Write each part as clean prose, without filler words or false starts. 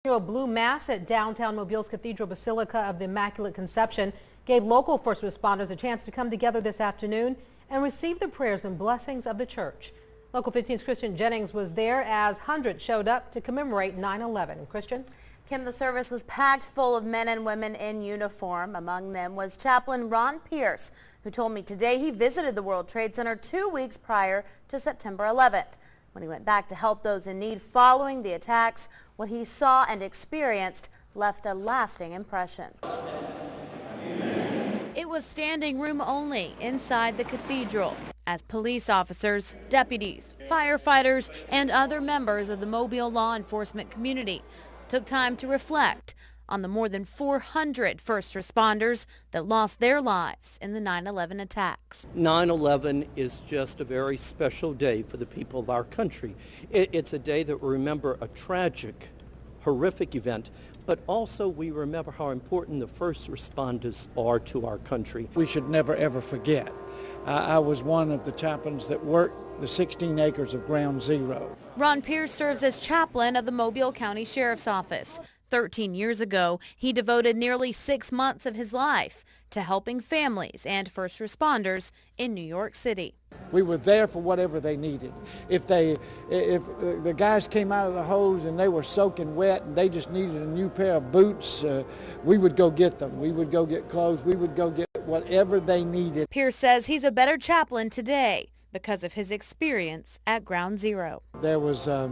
Blue Mass at downtown Mobile's Cathedral Basilica of the Immaculate Conception gave local first responders a chance to come together this afternoon and receive the prayers and blessings of the church. Local 15's Christian Jennings was there as hundreds showed up to commemorate 9/11. Christian? Kim, the service was packed full of men and women in uniform. Among them was Chaplain Ron Pierce, who told me today he visited the World Trade Center 2 weeks prior to September 11th. When he went back to help those in need following the attacks, what he saw and experienced left a lasting impression. It was standing room only inside the cathedral as police officers, deputies, firefighters, and other members of the Mobile law enforcement community took time to reflect on the more than 400 first responders that lost their lives in the 9/11 attacks. 9/11 is just a very special day for the people of our country. It's a day that we remember a tragic, horrific event, but also we remember how important the first responders are to our country. We should never ever forget. I was one of the chaplains that worked the 16 acres of Ground Zero. Ron Pierce serves as chaplain of the Mobile County Sheriff's Office. 13 years ago, he devoted nearly 6 months of his life to helping families and first responders in New York City. We were there for whatever they needed. If the guys came out of the hose and they were soaking wet and they just needed a new pair of boots, we would go get them. We would go get clothes. We would go get whatever they needed. Pierce says he's a better chaplain today because of his experience at Ground Zero. There was a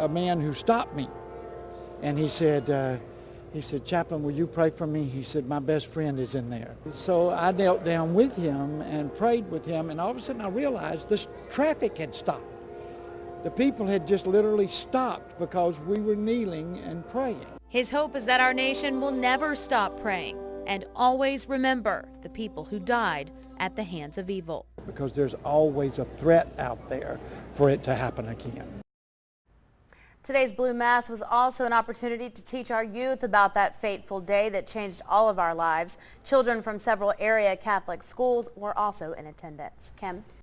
man who stopped me. And he said, Chaplain, will you pray for me? He said, my best friend is in there. So I knelt down with him and prayed with him, and all of a sudden I realized this traffic had stopped. The people had just literally stopped because we were kneeling and praying. His hope is that our nation will never stop praying and always remember the people who died at the hands of evil. Because there's always a threat out there for it to happen again. Today's Blue Mass was also an opportunity to teach our youth about that fateful day that changed all of our lives. Children from several area Catholic schools were also in attendance. Kim?